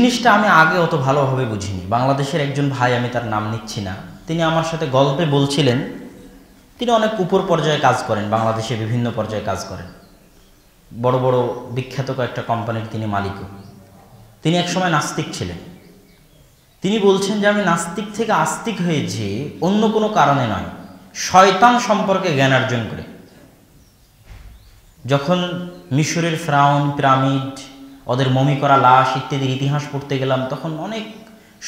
জিনিসটা আমি আগে অত ভালোভাবে বুঝিনি। বাংলাদেশের একজন ভাই, আমি তার নাম নিচ্ছি না, তিনি আমার সাথে গল্পে বলছিলেন তিনি অনেক উপর পর্যায়ে কাজ করেন, বাংলাদেশে বিভিন্ন পর্যায়ে কাজ করেন, বড় বড় বিখ্যাত কয়েকটা কোম্পানির তিনি মালিকও। তিনি একসময় নাস্তিক ছিলেন। তিনি বলছেন যে আমি নাস্তিক থেকে আস্তিক হয়েছি অন্য কোনো কারণে নয়, শয়তান সম্পর্কে জ্ঞান অর্জন করে। যখন মিশরের ফেরাউন, পিরামিড, ওদের মমি করা লাশ ইত্যাদির ইতিহাস পড়তে গেলাম, তখন অনেক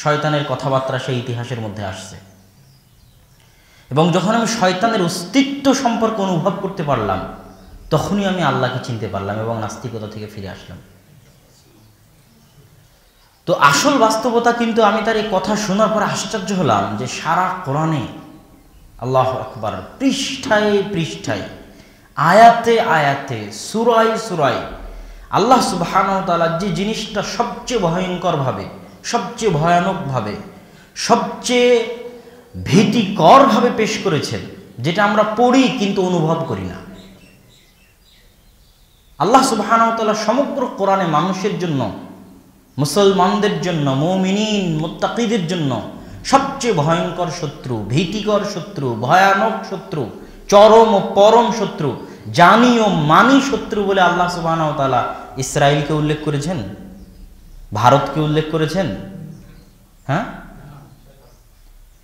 শয়তানের কথাবার্তা সেই ইতিহাসের মধ্যে আসছে। এবং যখন আমি শয়তানের অস্তিত্ব সম্পর্কে অনুভব করতে পারলাম, তখনই আমি আল্লাহকে চিনতে পারলাম এবং নাস্তিকতা থেকে ফিরে আসলাম। তো আসল বাস্তবতা কিন্তু, আমি তার এই কথা শোনার পরে আশ্চর্য হলাম যে সারা কোরআনে আল্লাহু আকবার, পৃষ্ঠায় পৃষ্ঠায়, আয়াতে আয়াতে, সূরায় সূরায় আল্লাহ সুবহানাহু ওয়া তাআলা যে জিনিসটা সবচেয়ে ভয়ঙ্করভাবে, সবচেয়ে ভয়ানকভাবে, সবচেয়ে ভীতিকরভাবে পেশ করেছেন, যেটা আমরা পড়ি কিন্তু অনুভব করি না। আল্লাহ সুবহানাহু ওয়া তাআলা সমগ্র কোরআনে মানুষের জন্য, মুসলমানদের জন্য, মুমিনিন মুত্তাকিদের জন্য সবচেয়ে ভয়ঙ্কর শত্রু, ভীতিকর শত্রু, ভয়ানক শত্রু, চরম ও পরম শত্রু, জানি ও মানি শত্রু বলে আল্লাহ সুবহানাহু ওয়া তাআলা ইসরায়েলকে উল্লেখ করেছেন, ভারতকে উল্লেখ করেছেন। হ্যাঁ,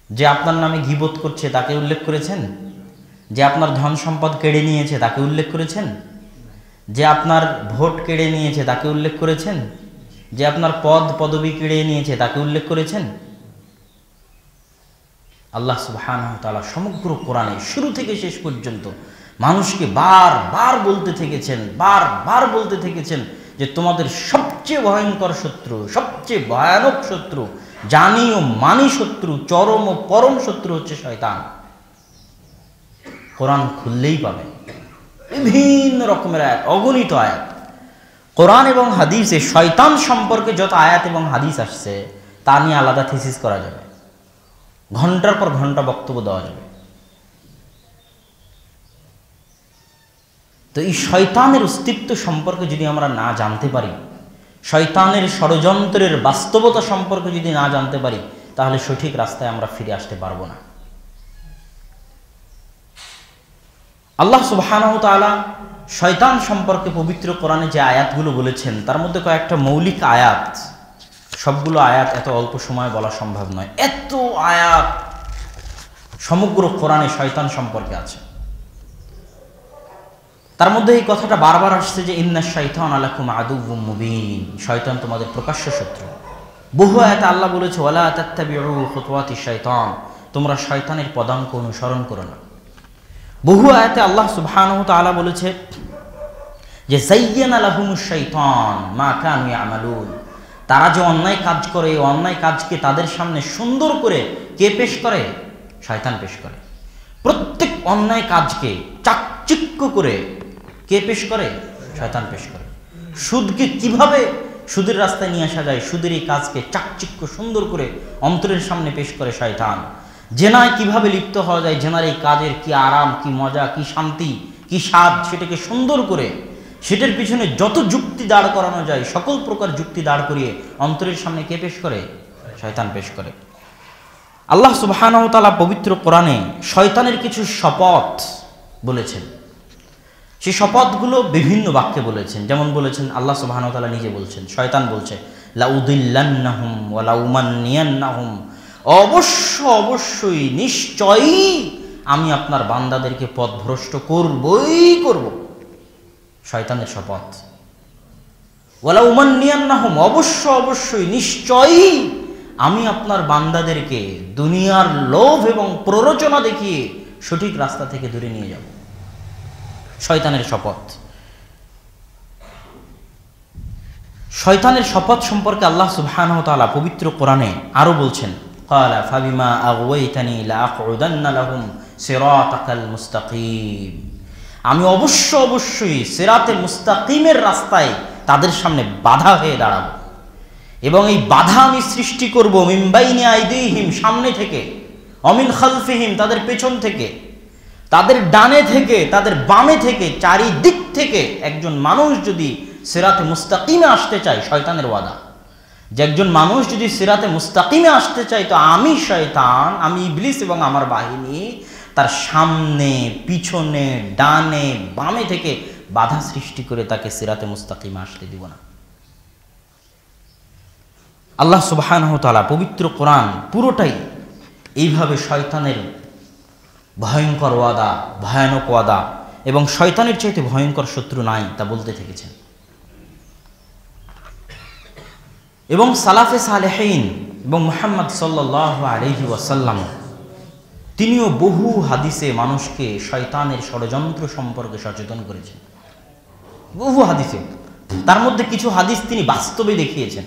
যে আপনার নামে গীবত করছে তাকে উল্লেখ করেছেন, যে আপনার ধন সম্পদ কেড়ে নিয়েছে তাকে উল্লেখ করেছেন, যে আপনার ভোট কেড়ে নিয়েছে তাকে উল্লেখ করেছেন, যে আপনার পদ পদবি কেড়ে নিয়েছে তাকে উল্লেখ করেছেন। আল্লাহ সুবহানাহু ওয়া তাআলা সমগ্র কোরআনে শুরু থেকে শেষ পর্যন্ত মানুষকে বারবার বলতে থেকেছেন, বারবার বলতে থেকেছেন যে তোমাদের সবচেয়ে ভয়ঙ্কর শত্রু, সবচেয়ে ভয়ানক শত্রু, জানি ও মানি শত্রু, চরম ও পরম শত্রু হচ্ছে শয়তান। কোরআন খুললেই পাবে বিভিন্ন রকমের আয়াত, অগণিত আয়াত। কোরআন এবং হাদিসে শয়তান সম্পর্কে যত আয়াত এবং হাদিস আসছে তা নিয়ে আলাদা থিসিস করা যাবে, ঘন্টার পর ঘন্টা বক্তব্য দেওয়া যাবে। তো এই শয়তানের অস্তিত্ব সম্পর্কে যদি আমরা না জানতে পারি, শয়তানের ষড়যন্ত্রের বাস্তবতা সম্পর্কে যদি না জানতে পারি, তাহলে সঠিক রাস্তায় আমরা ফিরে আসতে পারবো না। আল্লাহ সুবহানাহু ওয়া তাআলা শয়তান সম্পর্কে পবিত্র কোরআনে যে আয়াতগুলো বলেছেন, তার মধ্যে কয়েকটা মৌলিক আয়াত, সবগুলো আয়াত এত অল্প সময়ে বলা সম্ভব নয়, এত আয়াত সমগ্র কোরআনে শয়তান সম্পর্কে আছে। তার মধ্যে এই কথাটা বারবার আসছে যে ইন্নাশ শাইতানা লাকুম আদুউম মুবিন, শয়তান তোমাদের প্রকাশ্য শত্রু। বহু আয়াতে আল্লাহ বলেছে ওয়ালা তাত্তাবিউ খুতুওয়াতিশ শাইতান, তোমরা শয়তানের পদাঙ্ক অনুসরণ করো না। বহু আয়াতে আল্লাহ সুবহানাহু ওয়া তাআলা বলেছে যে যায়্যানা লাহুমুশ শাইতান মা কানু ইয়ামালুন, তারা যে অন্যায় কাজ করে, এই অন্যায় কাজকে তাদের সামনে সুন্দর করে কে পেশ করে? শয়তান পেশ করে। প্রত্যেক অন্যায় কাজকে চাকচিক্য করে কে পেশ করে? শয়তান পেশ করে। সুদকে কিভাবে সুদের রাস্তায় নিয়ে আসা যায়, সুদের এই কাজকে চাকচিক্য সুন্দর করে অন্তরের সামনে পেশ করে শয়তান। জেনায় কিভাবে লিপ্ত হওয়া যায়, জেনার এই কাজের কি আরাম, কি মজা, কি শান্তি, কি স্বাদ, সেটাকে সুন্দর করে, সেটার পিছনে যত যুক্তি দাঁড় করানো যায় সকল প্রকার যুক্তি দাঁড় করিয়ে অন্তরের সামনে কে পেশ করে? শয়তান পেশ করে। আল্লাহ সুবহানাহু ওয়া তাআলা পবিত্র কোরআনে শয়তানের কিছু শপথ বলেছেন। সেই শপথগুলো বিভিন্ন বাক্যে বলেছেন। যেমন বলেছেন আল্লাহ সুবহানাহু ওয়া তাআলা নিজে বলছেন, শয়তান বলছে লাউদিল্লান্নাহুম ওয়া লাউমান্নিয়ান্নাহুম, অবশ্যই নিশ্চয়ই আমি আপনার বান্দাদেরকে পথভ্রষ্ট করবই করব। শয়তানের শপথ। ওয়া লাউমান্নিয়ান্নাহুম, অবশ্যই নিশ্চয়ই আমি আপনার বান্দাদেরকে দুনিয়ার লোভ এবং প্ররোচনা দেখিয়ে সঠিক রাস্তা থেকে দূরে নিয়ে যাব। শয়তানের শপথ। শয়তানের শপথ সম্পর্কে আল্লাহ সুবহানাহু ওয়া তাআলা পবিত্র কোরআনে আরো বলছেন, ক্বালা ফাবিমা আগওয়াইতানি লাআকউদান্না লাহুম সিরাতাকাল মুস্তাকিম, আমি অবশ্যই সিরাতে মুস্তাকিমের রাস্তায় তাদের সামনে বাধা হয়ে দাঁড়াবো এবং এই বাধা আমি সৃষ্টি করব মিন বাইনি আইদিহিম, সামনে থেকে, অমিন খালফিহিম, তাদের পেছন থেকে, তাদের ডানে থেকে, তাদের বামে থেকে, চারিদিক থেকে একজন মানুষ যদি সিরাতে মুস্তাকিমে আসতে চায়, শয়তানের ওয়াদা যে একজন মানুষ যদি সিরাতে মুস্তাকিমে আসতে চায়, তো আমি শয়তান, আমি ইবলিস এবং আমার বাহিনী তার সামনে, পিছনে, ডানে, বামে থেকে বাধা সৃষ্টি করে তাকে সিরাতে মুস্তাকিমে আসতে দিব না। আল্লাহ সুবহানাহু ওয়া তাআলা পবিত্র কোরআন পুরোটাই এইভাবে শয়তানের ভয়ঙ্কর ওয়াদা, ভয়ানক ওয়াদা এবং শয়তানের চাইতে ভয়ঙ্কর শত্রু নাই তা বলতে থেকেছেন। এবং সালাফে সালেহীন এবং মুহাম্মদ সাল্লাল্লাহু আলাইহি ওয়াসাল্লাম তিনিও বহু হাদিসে মানুষকে শয়তানের ষড়যন্ত্র সম্পর্কে সচেতন করেছেন, বহু হাদিসে। তার মধ্যে কিছু হাদিস তিনি বাস্তবে দেখিয়েছেন।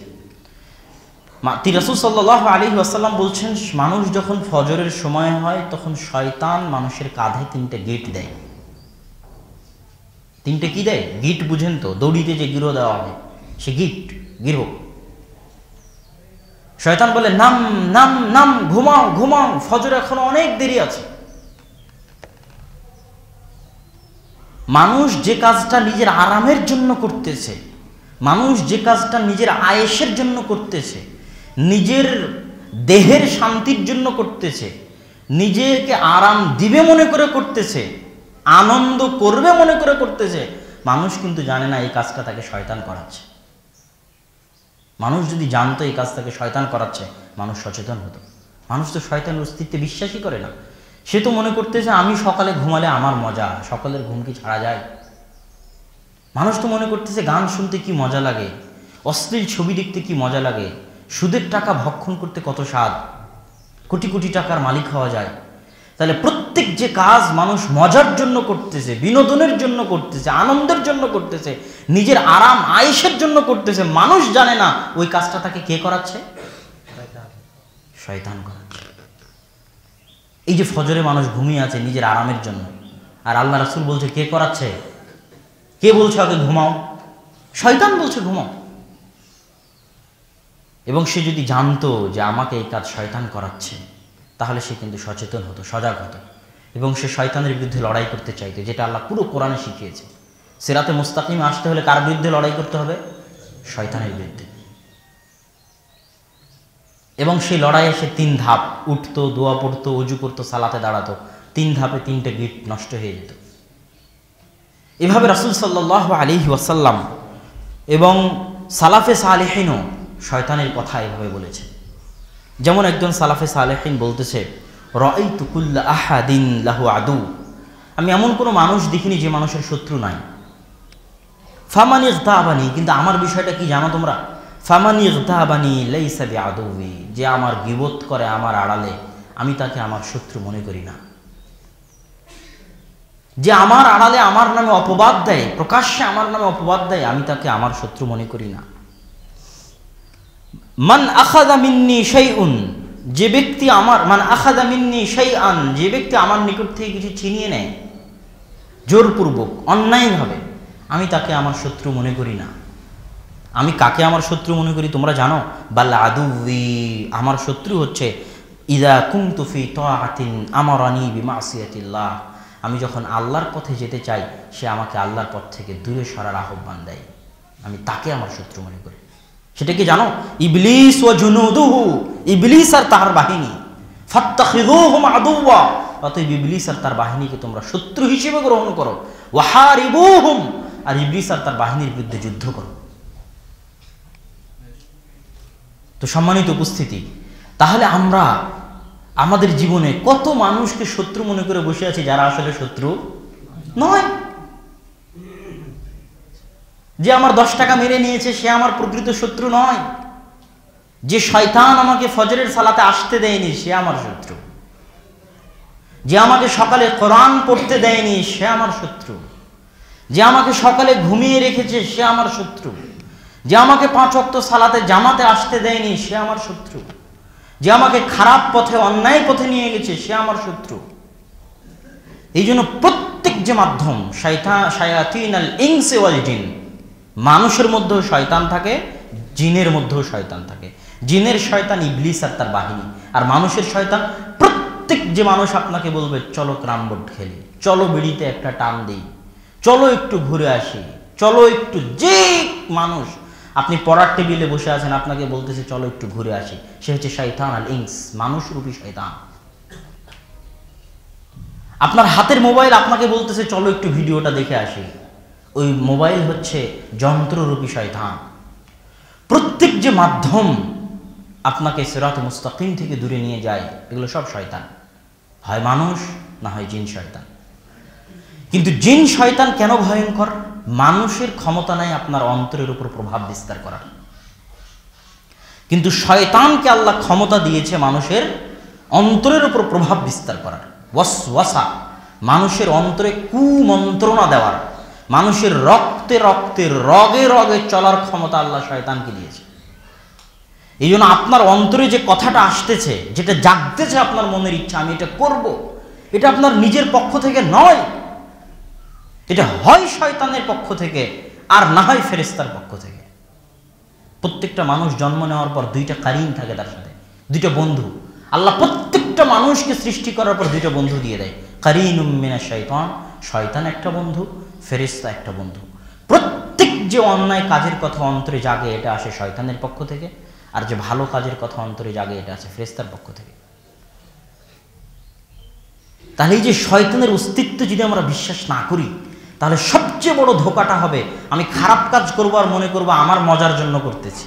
রাসূল সাল্লাল্লাহু আলাইহি ওয়াসাল্লাম বলছেন, মানুষ যখন ফজরের সময় হয় তখন শয়তান মানুষের কাঁধে 3টে গিট দেয়। 3টে কি দেয়? গিট বুঝেন তো, দড়িতে যে গিরো দেওয়া হয়, সে গিরো। শয়তান বলে, নাম নাম নাম, ঘুমাও ঘুমাও, ফজর এখনো অনেক দেরি আছে। মানুষ যে কাজটা নিজের আরামের জন্য করতেছে, মানুষ যে কাজটা নিজের আয়েশের জন্য করতেছে, নিজের দেহের শান্তির জন্য করতেছে, নিজেকে আরাম দিবে মনে করে করতেছে, আনন্দ করবে মনে করে করতেছে, মানুষ কিন্তু জানে না এই কাজটা তাকে শয়তান করাচ্ছে। মানুষ যদি জানতো এই কাজ তাকে শয়তান করাচ্ছে, মানুষ সচেতন হতো। মানুষ তো শয়তানের অস্তিত্বে বিশ্বাসই করে না। সে তো মনে করতেছে আমি সকালে ঘুমালে আমার মজা, সকালের ঘুম কি ছাড়া যায়? মানুষ তো মনে করতেছে গান শুনতে কি মজা লাগে, অশ্লীল ছবি দেখতে কি মজা লাগে, সুদের টাকা ভক্ষণ করতে কত স্বাদ, কোটি কোটি টাকার মালিক হওয়া যায়। তাহলে প্রত্যেক যে কাজ মানুষ মজার জন্য করতেছে, বিনোদনের জন্য করতেছে, আনন্দের জন্য করতেছে, নিজের আরাম আয়েশের জন্য করতেছে, মানুষ জানে না ওই কাজটা তাকে কে করাচ্ছে? শয়তান করাচ্ছে। এই যে ফজরে মানুষ ঘুমিয়ে আছে নিজের আরামের জন্য, আর আল্লাহ রাসূল বলছে কে করাচ্ছে? কে বলছে ওকে ঘুমাও? শয়তান বলছে ঘুমাও। এবং সে যদি জানতো যে আমাকে এই কাজ শয়তান করাচ্ছে, তাহলে সে কিন্তু সচেতন হতো, সজাগ হতো, এবং সে শয়তানের বিরুদ্ধে লড়াই করতে চাইতো, যেটা আল্লাহ পুরো কোরআনে শিখিয়েছে। সিরাতে মুস্তাকিমে আসতে হলে কার বিরুদ্ধে লড়াই করতে হবে? শয়তানের বিরুদ্ধে। এবং সেই লড়াইয়ে সে 3 ধাপ, উঠতো, দোয়া পড়তো, ওযু করতো, সালাতে দাঁড়াতো, 3 ধাপে 3টে গিট নষ্ট হয়ে যেত। এভাবে রাসূল সাল্লাল্লাহু আলাইহি ওয়াসাল্লাম এবং সালাফে সালেহিনও শয়তানের কথা এভাবে বলেছে। যেমন একজন সালাফে সালেহিন বলতেছে, রাআইতু কুল্লা আহাদিন লাহু আদু, আমি এমন কোনো মানুষ দেখিনি যে মানুষের শত্রু নাই। ফামান ইগতাবানি, কিন্তু আমার বিষয়টা কি জানো তোমরা? ফামান ইগতাবানি লাইসা বিআদুবি, যে আমার গীবত করে আমার আড়ালে, আমি তাকে আমার শত্রু মনে করি না। যে আমার আড়ালে আমার নামে অপবাদ দেয়, প্রকাশ্যে আমার নামে অপবাদ দেয়, আমি তাকে আমার শত্রু মনে করি না। মান আখাযা মিন্নি শাইউন, যে ব্যক্তি আমার, মান আখাযা মিন্নি শাইআন, যে ব্যক্তি আমার নিকট থেকে কিছু ছিনিয়ে নেয় জোরপূর্বক, অন্যায়ভাবে, আমি তাকে আমার শত্রু মনে করি না। আমি কাকে আমার শত্রু মনে করি তোমরা জানো? বাল আদুউই, আমার শত্রু হচ্ছে ইযা কুনতু ফি তাআতিন আমারানি বিমাসিয়াতিল্লাহ, আমি যখন আল্লাহর পথে যেতে চাই, সে আমাকে আল্লাহর পথ থেকে দূরে সরার আহ্বান দেয়, আমি তাকে আমার শত্রু মনে করি। সেটা কি জানো? ইবলিস ওয়া জুনুদুহু, ইবলিস আর তার বাহিনী, ফাত্তাখিযুহুম আদুওয়া, অতএব ইবলিস আর তার বাহিনীকে তোমরা শত্রু হিসেবে গ্রহণ করো। ওয়া হারিবুহুম, আর ইবলিস আর তার বাহিনীর বিরুদ্ধে যুদ্ধ করো। তো সম্মানিত উপস্থিতি, তাহলে আমরা আমাদের জীবনে কত মানুষকে শত্রু মনে করে বসে আছি যারা আসলে শত্রু নয়। যে আমার 10 টাকা মেরে নিয়েছে সে আমার প্রকৃত শত্রু নয়। যে শয়তান আমাকে ফজরের সালাতে আসতে দেয়নি সে আমার শত্রু। যে আমাকে সকালে কোরআন পড়তে দেয়নি সে আমার শত্রু। যে আমাকে সকালে ঘুমিয়ে রেখেছে সে আমার শত্রু। যে আমাকে 5 ওয়াক্ত সালাতে জামাতে আসতে দেয়নি সে আমার শত্রু। যে আমাকে খারাপ পথে, অন্যায় পথে নিয়ে গেছে সে আমার শত্রু। এই জন্য প্রত্যেক যে মাধ্যম, শায়াতিনাল ইনসি ওয়াল জিন, মানুষের মধ্যেও শয়তান থাকে, জিনের মধ্যেও শয়তান থাকে। জিনের শয়তান ইবলিস আর তার বাহিনী, আর মানুষের শয়তান প্রত্যেক যে মানুষ আপনাকে বলবে চলো ক্যারাম বোর্ড খেলি, চলো বিড়িতে একটা টান দিই, চলো একটু ঘুরে আসি, চলো একটু, যে মানুষ আপনি পড়ার টেবিলে বসে আছেন, আপনাকে বলতেছে চলো একটু ঘুরে আসি, সে হচ্ছে শয়তান আল ইনস, মানুষরূপী শয়তান। আপনার হাতের মোবাইল আপনাকে বলতেছে চলো একটু ভিডিওটা দেখে আসি, ওই মোবাইল হচ্ছে যন্ত্ররূপী শয়তান। প্রত্যেক যে মাধ্যম আপনাকে সিরাত মুস্তাকিম থেকে দূরে নিয়ে যায়, এগুলো সব শয়তান, হয় মানুষ না হয় জিন শয়তান। কিন্তু জিন শয়তান কেন ভয়ঙ্কর? মানুষের ক্ষমতা নাই আপনার অন্তরের উপর প্রভাব বিস্তার করার, কিন্তু শয়তানকে আল্লাহ ক্ষমতা দিয়েছে মানুষের অন্তরের উপর প্রভাব বিস্তার করার, ওয়াসওয়াসা, মানুষের অন্তরে কুমন্ত্রণা দেওয়ার, মানুষের রক্তে রক্তে রগে রগে চলার ক্ষমতা আল্লাহ শয়তানকে দিয়েছে। এই জন্য আপনার অন্তরে যে কথাটা আসতেছে, যেটা জাগতেছে আপনার মনের ইচ্ছা, আমি এটা করব, এটা আপনার নিজের পক্ষ থেকে নয়, এটা হয় শয়তানের পক্ষ থেকে আর না হয় ফেরেশতার পক্ষ থেকে। প্রত্যেকটা মানুষ জন্ম নেওয়ার পর দুইটা কারিন থাকে তার সাথে, দুইটা বন্ধু। আল্লাহ প্রত্যেকটা মানুষকে সৃষ্টি করার পর দুইটা বন্ধু দিয়ে দেয়, কারিনুম মিনাশ শাইতান, শয়তান একটা বন্ধু, ফেরেশতা একটা বন্ধু। প্রত্যেক যে অন্যায় কাজের কথা অন্তরে জাগে, এটা আসে শয়তানের পক্ষ থেকে, আর যে ভালো কাজের কথা অন্তরে জাগে, এটা আসে ফেরেশতার পক্ষ থেকে। তাহলে এই যে শয়তানের অস্তিত্ব যদি আমরা বিশ্বাস না করি, তাহলে সবচেয়ে বড় ধোকাটা হবে আমি খারাপ কাজ করবো আর মনে করবো আমার মজার জন্য করতেছি,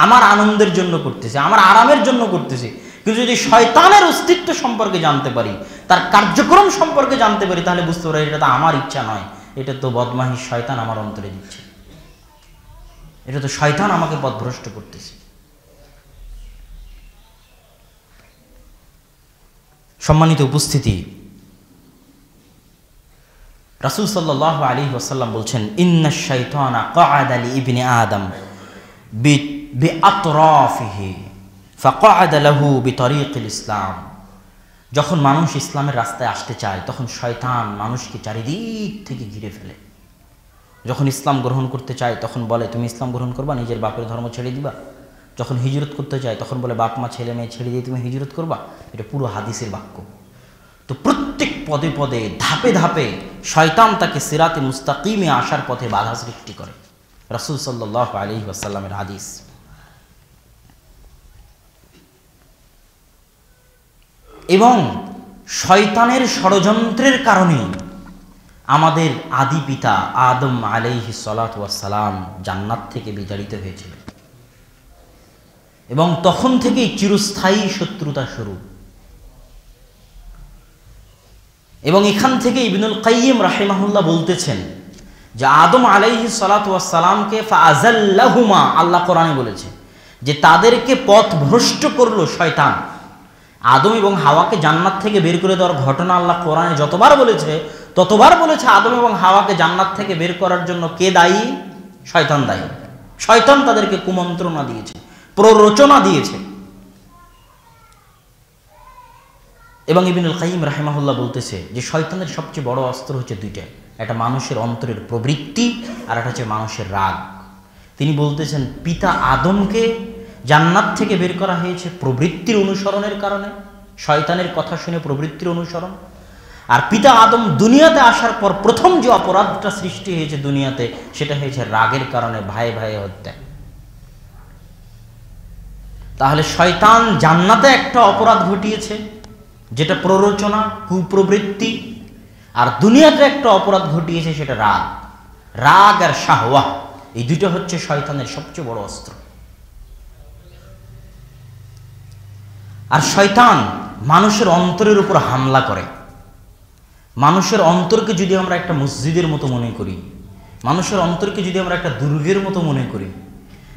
আমার আনন্দের জন্য করতেছি, আমার আরামের জন্য করতেছি। কিন্তু যদি শয়তানের অস্তিত্ব সম্পর্কে জানতে পারি, তার কার্যক্রম সম্পর্কে জানতে পারি, তাহলে বুঝতে পারি এটা তো আমার ইচ্ছা নয়, এটা তো বদমাহি শয়তান আমার অন্তরে দিচ্ছে, এটা তো শয়তান আমাকে পথভ্রষ্ট করতেছে। সম্মানিত উপস্থিতি, রাসূল সাল্লাল্লাহু আলাইহি ওয়াসাল্লাম বলছেন, ইন্নাশ শাইতানা ক্বাআদা লিইবনি আদম বিআতরাফিহি ফাক্বাআদা লাহু বিতরিকিল ইসলাম। যখন মানুষ ইসলামের রাস্তায় আসতে চায়, তখন শয়তান মানুষকে চারিদিক থেকে ঘিরে ফেলে। যখন ইসলাম গ্রহণ করতে চায়, তখন বলে তুমি ইসলাম গ্রহণ করবা, নিজের বাপের ধর্ম ছেড়ে দিবা। যখন হিজরত করতে চায়, তখন বলে বাপ মা ছেলে মেয়ে ছেড়ে দিয়ে তুমি হিজরত করবা। এটা পুরো হাদিসের বাক্য। তো প্রত্যেক পদে পদে ধাপে ধাপে শয়তান তাকে সিরাতে মুস্তাকিমে আসার পথে বাধা সৃষ্টি করে। রাসূল সাল্লাল্লাহু আলাইহি ওয়াসাল্লামের হাদিস। এবং শয়তানের ষড়যন্ত্রের কারণে আমাদের আদি পিতা আদম আলাইহিস সালাতু ওয়াস সালাম জান্নাত থেকে বিতাড়িত হয়েছিল, এবং তখন থেকেই চিরস্থায়ী শত্রুতা শুরু। এবং এখান থেকে ইবনুল কাইয়িম রাহিমাহুল্লাহ বলতেছেন যে আদম আলাইহিস সালাতু ওয়াস সালামকে ফাআযাল্লাহুমা, আল্লাহ কোরআনে বলেছে যে তাদেরকে পথভ্রষ্ট করলো শয়তান। আদম এবং হাওয়াকে জান্নাত থেকে বের করে দেওয়ার ঘটনা আল্লাহ কোরআনে যতবার বলেছে, ততবার বলেছে আদম এবং হাওয়াকে জান্নাত থেকে বের করার জন্য কে দায়ী? শয়তান দায়ী। শয়তান তাদেরকে কুমন্ত্রণা দিয়েছে, প্ররোচনা দিয়েছে। এবং ইবনুল কাইয়িম রাহিমাহুল্লাহ বলতেছে যে শয়তানের সবচেয়ে বড় অস্ত্র হচ্ছে দুইটা, একটা মানুষের অন্তরের প্রবৃত্তি, আর একটা হচ্ছে মানুষের রাগ। তিনি বলতেছেন পিতা আদমকে জান্নাত থেকে বের করা হয়েছে প্রবৃত্তির অনুসরণের কারণে, শয়তানের কথা শুনে প্রবৃত্তির অনুসরণ। আর পিতা আদম দুনিয়াতে আসার পর প্রথম যে অপরাধটা সৃষ্টি হয়েছে দুনিয়াতে, সেটা হয়েছে রাগের কারণে, ভাইয়ে ভাইয়ে হত্যা। তাহলে শয়তান জান্নাতে একটা অপরাধ ঘটিয়েছে যেটা প্ররোচনা, কুপ্রবৃত্তি, আর দুনিয়াতে একটা অপরাধ ঘটিয়েছে সেটা রাগ। রাগ আর শাহওয়া, এই দুটো হচ্ছে শয়তানের সবচেয়ে বড় অস্ত্র। আর শয়তান মানুষের অন্তরের উপর হামলা করে। মানুষের অন্তরকে যদি আমরা একটা মসজিদের মতো মনে করি, মানুষের অন্তরকে যদি আমরা একটা দুর্গের মতো মনে করি,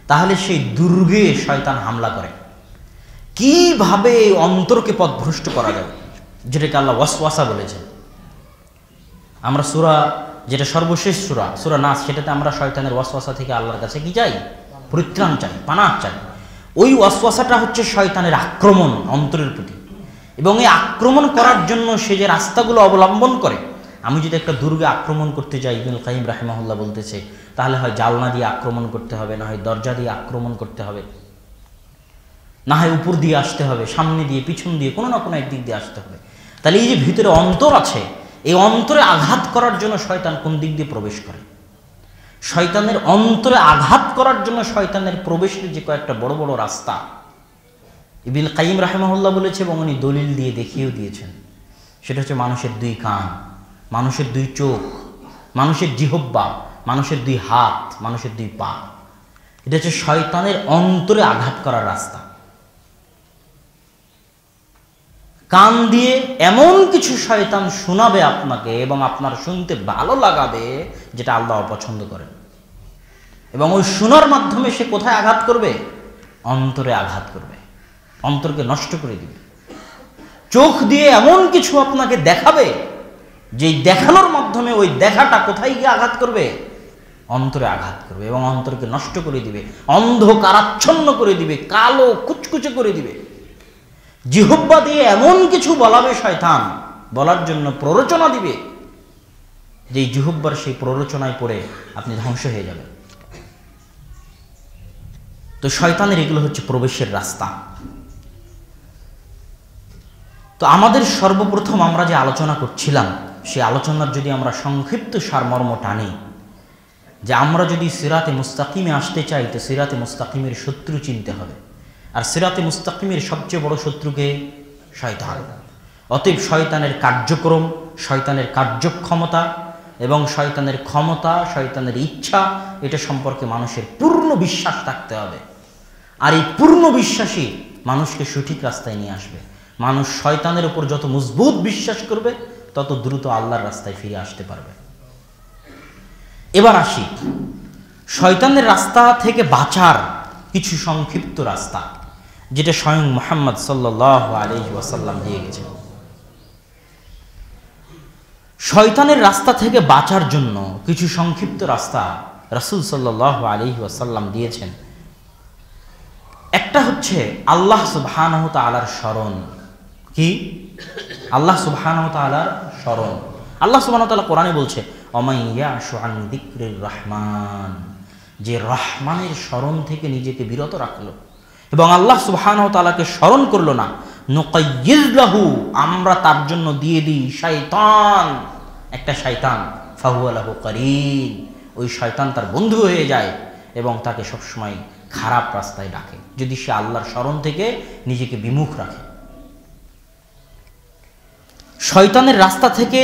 তাহলে সেই দুর্গে শয়তান হামলা করে। কিভাবে এই অন্তরকে পথভ্রষ্ট করা যাবে, যেটাকে আল্লাহ ওয়াসওয়াসা বলেছেন। আমরা সূরা, যেটা সর্বশেষ সূরা নাস, সেটাতে আমরা শয়তানের ওয়াসওয়াসা থেকে আল্লাহর কাছে কি চাই? পরিত্রাণ চাই, পানাহ চাই। ওই ওয়াসওয়াসাটা হচ্ছে শয়তানের আক্রমণ অন্তরের প্রতি, এবং এই আক্রমণ করার জন্য সে যে রাস্তাগুলো অবলম্বন করে। আমি যদি একটা দুর্গে আক্রমণ করতে যাই, ইবনুল কাইয়িম রাহিমাহুল্লাহ বলতেছে, তাহলে হয় জালনা দিয়ে আক্রমণ করতে হবে, না হয় দরজা দিয়ে আক্রমণ করতে হবে, না হয় উপর দিয়ে আসতে হবে, সামনে দিয়ে, পিছন দিয়ে, কোনো না কোনো একদিক দিয়ে আসতে হবে। তাহলে এই যে ভিতরে অন্তর আছে, এই অন্তরে আঘাত করার জন্য শয়তান কোন দিক দিয়ে প্রবেশ করে? শয়তানের অন্তরে আঘাত করার জন্য শয়তানের প্রবেশের যে কয়েকটা বড় বড় রাস্তা ইবনে কাইয়িম রাহিমাহুল্লাহ বলেছে, এবং উনি দলিল দিয়ে দেখিয়েও দিয়েছেন। সেটা হচ্ছে মানুষের 2 কান, মানুষের 2 চোখ, মানুষের জিহ্বা, মানুষের 2 হাত, মানুষের 2 পা। এটা হচ্ছে শয়তানের অন্তরে আঘাত করার রাস্তা। কান দিয়ে এমন কিছু শয়তান শোনাবে আপনাকে এবং আপনার শুনতে ভালো লাগাবে যেটা আল্লাহ অপছন্দ করেন, এবং ওই শোনার মাধ্যমে সে কোথায় আঘাত করবে? অন্তরে আঘাত করবে, অন্তরকে নষ্ট করে দিবে। চোখ দিয়ে এমন কিছু আপনাকে দেখাবে যে দেখানোর মাধ্যমে ওই দেখাটা কোথায় গিয়ে আঘাত করবে? অন্তরে আঘাত করবে এবং অন্তরকে নষ্ট করে দিবে, অন্ধকারাচ্ছন্ন করে দিবে, কালো কুচকুচে করে দিবে। জিহ্বা দিয়ে এমন কিছু বলাবে শয়তান, বলার জন্য প্ররোচনা দিবে, যে জিহ্বার সেই প্ররোচনায় পড়ে আপনি ধ্বংস হয়ে যাবেন। তো শয়তানের এগুলো হচ্ছে প্রবেশের রাস্তা। তো আমাদের সর্বপ্রথম আমরা যে আলোচনা করছিলাম, সেই আলোচনার যদি আমরা সংক্ষিপ্ত সারমর্ম টানি, যে আমরা যদি সিরাতে মুস্তাকিমে আসতে চাই, তো সিরাতে মুস্তাকিমের শত্রু চিনতে হবে। আর সিরাতে মুস্তাকিমের সবচেয়ে বড় শত্রুকে শয়তান। অতএব শয়তানের কার্যক্রম, শয়তানের কার্যক্ষমতা এবং শয়তানের ক্ষমতা, শয়তানের ইচ্ছা, এটা সম্পর্কে মানুষের পূর্ণ বিশ্বাস থাকতে হবে। আর এই পূর্ণ বিশ্বাসই মানুষকে সঠিক রাস্তায় নিয়ে আসবে। মানুষ শয়তানের উপর যত মজবুত বিশ্বাস করবে, তত দ্রুত আল্লাহর রাস্তায় ফিরে আসতে পারবে। এবার আসি শয়তানের রাস্তা থেকে বাঁচার কিছু সংক্ষিপ্ত রাস্তা, যেটা স্বয়ং মুহাম্মদ সাল্লাল্লাহু আলাইহি ওয়াসাল্লাম দিয়ে গেছেন। শয়তানের রাস্তা থেকে বাঁচার জন্য কিছু সংক্ষিপ্ত রাস্তা রাসূল সাল্লাল্লাহু আলাইহি ওয়াসাল্লাম দিয়েছেন। একটা হচ্ছে আল্লাহ সুবহানাহু ওয়া তাআলার স্মরণ। কি? আল্লাহ সুবহানাহু ওয়া তাআলার স্মরণ। আল্লাহ সুবহানাহু ওয়া তাআলা কোরআনে বলছে, ওমাই ইয়াশু আন যিকরির রহমান, যে রহমানের স্মরণ থেকে নিজেকে বিরত রাখলো এবং আল্লাহ সুবহানাহু ওয়া তাআলাকে স্মরণ করলো না, নুকাইয়িজ লাহু, আমরা তার জন্য দিয়ে দিই শয়তান, একটা শয়তান, ফাহুয়া লাহু কারিন, ওই শয়তান তার বন্ধু হয়ে যায় এবং তাকে সবসময় খারাপ রাস্তায় ডাকে, যদি সে আল্লাহর স্মরণ থেকে নিজেকে বিমুখ রাখে। শয়তানের রাস্তা থেকে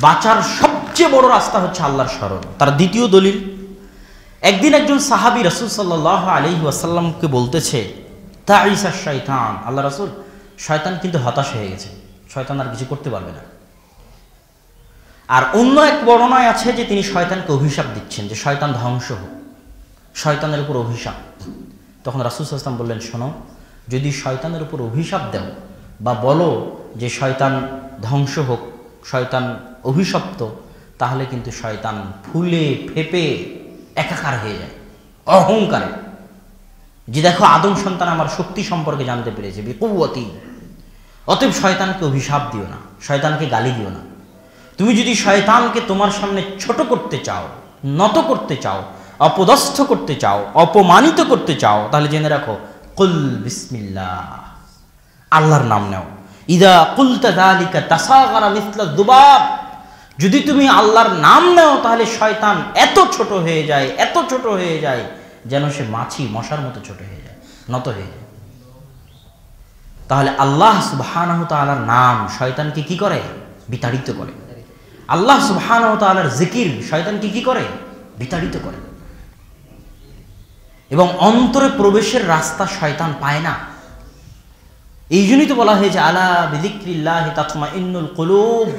বাঁচার সবচেয়ে বড় রাস্তা হচ্ছে আল্লাহর স্মরণ। তার দ্বিতীয় দলিল, একদিন একজন সাহাবী রাসূল সাল্লাল্লাহু আলাইহি ওয়াসাল্লামকে বলতেছে, তাইসা শয়তান, আল্লাহ রাসূল, শয়তান কিন্তু হতাশ হয়ে গেছে, শয়তান আর কিছু করতে পারবে না। আর অন্য এক বর্ণনায় আছে যে তিনি শয়তানকে অভিশাপ দিচ্ছেন, যে শয়তান ধ্বংস হোক, শয়তানের উপর অভিশাপ। তখন রাসূল সাল্লাল্লাহু আলাইহি ওয়াসাল্লাম বললেন, শোনো, যদি শয়তানের উপর অভিশাপ দাও বা বলো যে শয়তান ধ্বংস হোক, শয়তান অভিশপ্ত, তাহলে কিন্তু শয়তান ফুলে ফেপে একাকার হয়ে যায় অহংকারে, যে দেখো আদম সন্তান আমার শক্তি সম্পর্কে জানতে পেরেছে, বিকুওয়াতি। অতএব শয়তানকে অভিশাপ দিও না, শয়তানকে গালি দিও না। তুমি যদি শয়তানকে তোমার সামনে ছোট করতে চাও, নত করতে চাও, অপদস্থ করতে চাও, অপমানিত করতে চাও, তাহলে জেনে রাখো, কুল বিসমিল্লাহ, আল্লাহর নাম নাও। ইদা কুলতা যালিকা তাসাগারা মিসলা যুবাব, যদি তুমি আল্লাহর নাম নাও তাহলে শয়তান এত ছোট হয়ে যায়, এত ছোট হয়ে যায়, যেন সে মাছি মশার মতো ছোট হয়ে যায়, নত হয়ে যায়। তাহলে আল্লাহ সুবহানাহু ওয়া তাআলার নাম শয়তানকে কি করে? বিতাড়িত করে। আল্লাহ সুবহানাহু ওয়া তাআলার জিকির শয়তানকে কি করে? বিতাড়িত করে। এবং অন্তরে প্রবেশের রাস্তা শয়তান পায় না। এই জন্যই তো বলা হয়েছে, আলা বিযিকরিল্লাহি তাতমাইন্নুল কুলুব,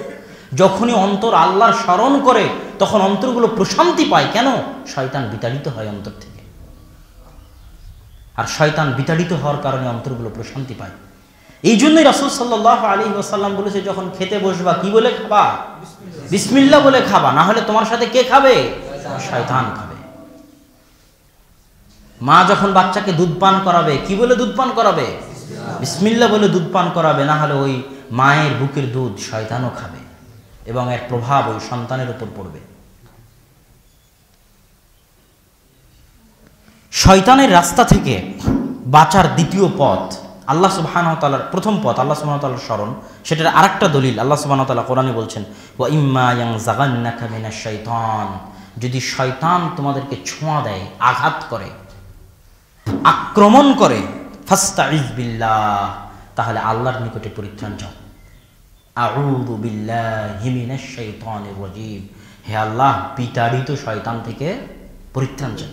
যখনই অন্তর আল্লাহর স্মরণ করে তখন অন্তরগুলো প্রশান্তি পায়। কেন? শয়তান বিতাড়িত হয় অন্তর থেকে। আর শয়তান বিতাড়িত হওয়ার কারণে অন্তরগুলো প্রশান্তি পায়। এই জন্যই রাসূল সাল্লাল্লাহু আলাইহি ওয়াসাল্লাম বলেছে, যখন খেতে বসবা কি বলে খাবা? বিসমিল্লাহ বলে খাবা, না হলে তোমার সাথে কে খাবে? শয়তান খাবে। মা যখন বাচ্চাকে দুধ পান করাবে কি বলে দুধ পান করাবে? বিসমিল্লাহ বলে দুধ পান করাবে, না হলে ওই মায়ের বুকের দুধ শয়তানও খাবে এবং এর প্রভাব ওই সন্তানের উপর পড়বে। শয়তানের রাস্তা থেকে বাঁচার দ্বিতীয় পথ, আল্লাহ সুবহানাহু ওয়া তাআলার প্রথম পথ আল্লাহ সুবহানাহু ওয়া তাআলার স্মরণ। সেটার আরেকটা দলিল আল্লাহ সুবহানাহু ওয়া তাআলা কোরআনে বলছেন, ওয়া ইম্মা ইয়ানজাগান্নাকা মিনাশ শাইতান যদি শয়তান তোমাদেরকে ছোঁয়া দেয়, আঘাত করে, আক্রমণ করে, ফাস্তাইজ বিল্লাহ, তাহলে আল্লাহর নিকটে পরিত্রাণ চাও। আউযু বিল্লাহি মিনাশ শাইতানির রাজীম, হে আল্লাহ বিতাড়িত শয়তান থেকে পরিত্রাণ চাও।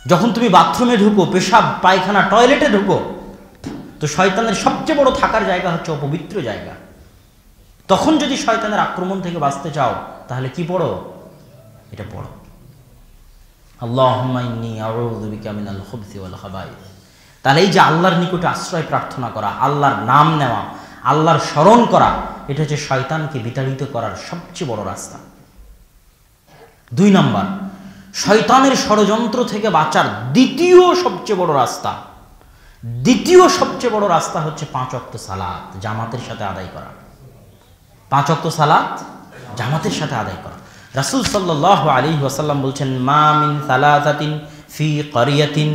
যখন তুমি বাথরুমে ঢুকো, পেশাব পায়খানা টয়লেটে ঢুকো, তো শয়তানের সবচেয়ে বড় থাকার জায়গা হচ্ছে অপবিত্র জায়গা। তখন যদি শয়তানের আক্রমণ থেকে বাঁচতে চাও তাহলে কি পড়ো? এটা পড়ো, আল্লাহুম্মা ইন্নী আউযু বিকা মিনাল খুবসি ওয়াল খাবাইস। তাহলে এই যে আল্লাহর নিকটে আশ্রয় প্রার্থনা করা, আল্লাহর নাম নেওয়া, আল্লাহর স্মরণ করা, এটা হচ্ছে শয়তানকে বিতাড়িত করার সবচেয়ে বড় রাস্তা। 2 নাম্বার, শয়তানের ষড়যন্ত্র থেকে বাঁচার দ্বিতীয় সবচেয়ে বড় রাস্তা হচ্ছে 5 ওয়াক্ত সালাত জামাতের সাথে আদায় করা। 5 ওয়াক্ত সালাত জামাতের সাথে আদায় করা। রাসূল সাল্লাল্লাহু আলাইহি ওয়াসাল্লাম বলছেন, মা মিন সালাসাতিন ফি ক্বরিয়াতিন,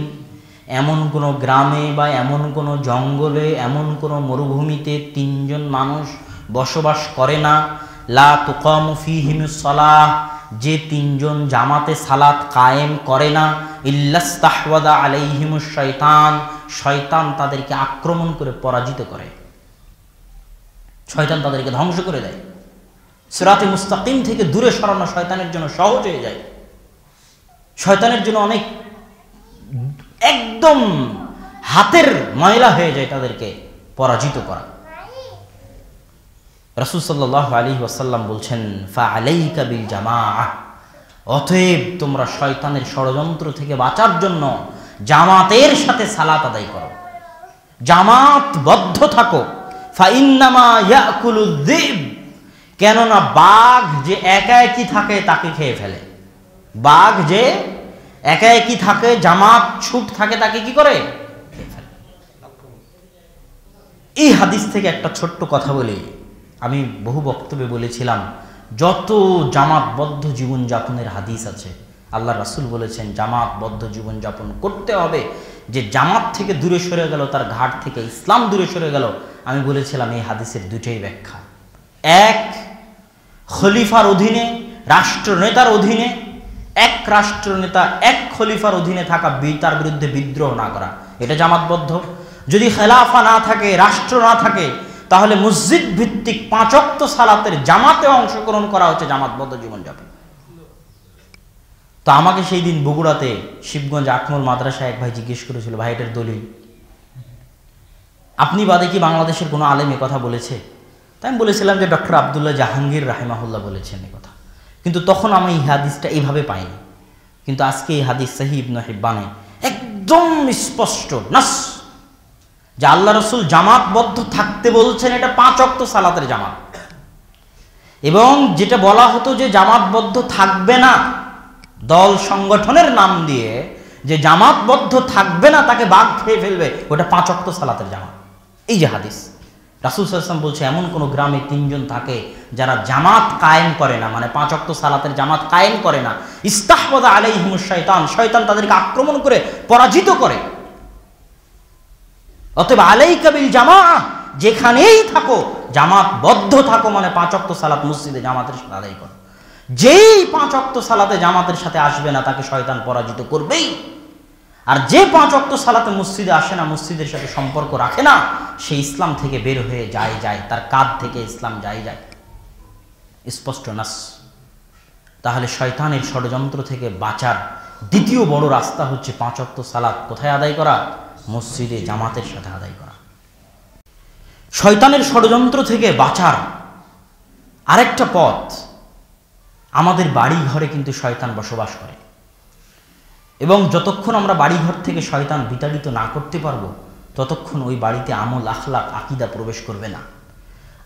এমন কোনো গ্রামে বা এমন কোনো জঙ্গলে, এমন কোনো মরুভূমিতে 3 জন মানুষ বসবাস করে না, লা তুকামু ফীহিমুস সালাহ, যে 3 জন জামাতে সালাত কায়েম করে না, ইল্লাস্তাহওয়াদা আলাইহিমুশ শাইতান, শয়তান তাদেরকে আক্রমণ করে পরাজিত করে, শয়তান তাদেরকে ধ্বংস করে দেয়। সিরাতে মুস্তাকিম থেকে দূরে সরানো শয়তানের জন্য সহজ হয়ে যায়, শয়তানের জন্য অনেক একদম হাতের ময়লা হয়ে যায় তাদেরকে পরাজিত করা। রাসূল সাল্লাল্লাহু আলাইহি ওয়াসাল্লাম বলছেন, ফাআলাইকা বিল জামাআহ, অতএব তোমরা শয়তানের ষড়যন্ত্র থেকে বাঁচার জন্য জামাতের সাথে সালাত আদায় করো, জামাতবদ্ধ থাকো। ফাইন্নামা ইয়াকুলুয যিব, কেননা বাঘ যে একা একই থাকে তাকে খেয়ে ফেলে। বাঘ যে একা একই থাকে, জামাত ছুট থাকে, তাকে কি করে? খেয়ে ফেলে। এই হাদিস থেকে একটা ছোট্ট কথা বলি, আমি বহু বক্তব্যে বলেছিলাম, যত জামাতবদ্ধ জীবনযাপনের হাদিস আছে, আল্লাহ রাসূল বলেছেন জামাতবদ্ধ জীবনযাপন করতে হবে। যে জামাত থেকে দূরে সরে গেল, তার ঘাট থেকে ইসলাম দূরে সরে গেল। আমি বলেছিলাম এই হাদিসের 2টাই ব্যাখ্যা। এক, খলিফার অধীনে, রাষ্ট্রনেতার অধীনে, এক রাষ্ট্রনেতা এক খলিফার অধীনে থাকা, তার বিরুদ্ধে বিদ্রোহ না করা, এটা জামাতবদ্ধ। যদি খেলাফা না থাকে, রাষ্ট্র না থাকে, তাহলে মসজিদ ভিত্তিক 5 ওয়াক্ত সালাতের জামাতে অংশগ্রহণ করা হচ্ছে জামাতবদ্ধ জীবনযাপন। তো আমাকে সেই দিন বগুড়াতে শিবগঞ্জ আকমল মাদ্রাসায় এক ভাই জিজ্ঞেস করেছিল, ভাই এটার দলিল আপনি বাদে কি বাংলাদেশের কোনো আলেম এ কথা বলেছে? তাই আমি বলেছিলাম যে ডক্টর আব্দুল্লাহ জাহাঙ্গীর রাহিমাহুল্লাহ বলেছেন এ কথা, কিন্তু তখন আমি এই হাদিসটা এইভাবে পাইনি। কিন্তু আজকে এই হাদিস সহিহ ইবনে হিব্বানে একদম স্পষ্ট নাস, যে আল্লাহ রাসূল জামাতবদ্ধ থাকতে বলছেন, এটা 5 ওয়াক্ত সালাতের জামাত। এবং যেটা বলা হতো যে জামাতবদ্ধ থাকবে না, দল সংগঠনের নাম দিয়ে যে জামাতবদ্ধ থাকবে না তাকে বাঘ খেয়ে ফেলবে, ওটা 5 ওয়াক্ত সালাতের জামাত। এই যে হাদিস, রাসূল সাল্লাল্লাহু আলাইহি ওয়াসাল্লাম বলছে এমন কোন গ্রামে 3 জন থাকে যারা জামাত কায়েম করে না, মানে 5 ওয়াক্ত সালাতের জামাত কায়েম করে না, ইস্তাহওয়াযা আলাইহিমুশ শাইতান, শয়তান তাদেরকে আক্রমণ করে পরাজিত করে। অতএব আলাইকা বিল জামাআহ, যেখানেই থাকো জামাতবদ্ধ থাকো, মানে 5 ওয়াক্ত সালাত মসজিদে জামাতের সাথে আদায় করো। যেই 5 ওয়াক্ত সালাতে জামাতের সাথে আসবে না তাকে শয়তান পরাজিত করবেই। আর যে 5 ওয়াক্ত সালাতে মসজিদে আসে না, মসজিদের সাথে সম্পর্ক রাখে না, সে ইসলাম থেকে বের হয়ে যায়, তার কাঁধ থেকে ইসলাম যায়। স্পষ্ট নাস। তাহলে শয়তানের ষড়যন্ত্র থেকে বাঁচার দ্বিতীয় বড় রাস্তা হচ্ছে 5 ওয়াক্ত সালাত কোথায় আদায় করা? মসজিদে জামাতের সাথে আদায় করা। শয়তানের ষড়যন্ত্র থেকে বাঁচার আরেকটা পথ, আমাদের বাড়ি ঘরে কিন্তু শয়তান বসবাস করে, এবং যতক্ষণ আমরা বাড়িঘর থেকে শয়তান বিতাড়িত না করতে পারবো ততক্ষণ ওই বাড়িতে আমল, আখলাক, আকীদা প্রবেশ করবে না।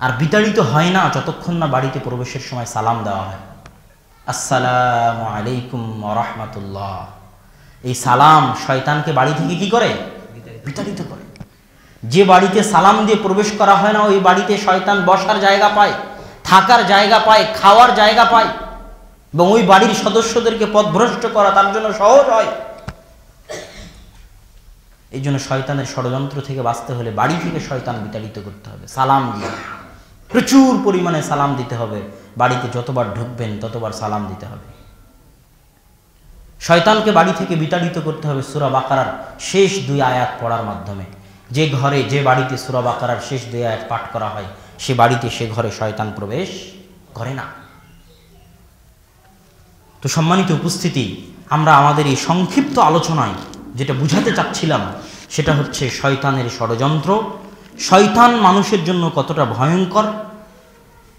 আর বিতাড়িত হয় না যতক্ষণ না বাড়িতে প্রবেশের সময় সালাম দেওয়া হয়, আসসালামু আলাইকুম ওয়া রাহমাতুল্লাহ। এই সালাম শয়তানকে বাড়ি থেকে কি করে? বিতাড়িত করে। যে বাড়িতে সালাম দিয়ে প্রবেশ করা হয় না, ওই বাড়িতে শয়তান বসার জায়গা পায়, থাকার জায়গা পায়, খাওয়ার জায়গা পায়, এবং ওই বাড়ির সদস্যদেরকে পথভ্রষ্ট করা তার জন্য সহজ হয়। এই জন্য শয়তানের ষড়যন্ত্র থেকে বাঁচতে হলে বাড়ি থেকে শয়তান বিতাড়িত করতে হবে সালাম দিয়ে। প্রচুর পরিমাণে সালাম দিতে হবে, বাড়িতে যতবার ঢুকবেন ততবার সালাম দিতে হবে। শয়তানকে বাড়ি থেকে বিতাড়িত করতে হবে সূরা বাকারার শেষ 2 আয়াত পড়ার মাধ্যমে। যে ঘরে, যে বাড়িতে সূরা বাকারার শেষ 2 আয়াত পাঠ করা হয়, সে বাড়িতে, সে ঘরে শয়তান প্রবেশ করে না। তো সম্মানিত উপস্থিতি, আমরা আমাদের এই সংক্ষিপ্ত আলোচনায় যেটা বুঝাতে চাচ্ছিলাম সেটা হচ্ছে শয়তানের ষড়যন্ত্র, শয়তান মানুষের জন্য কতটা ভয়ঙ্কর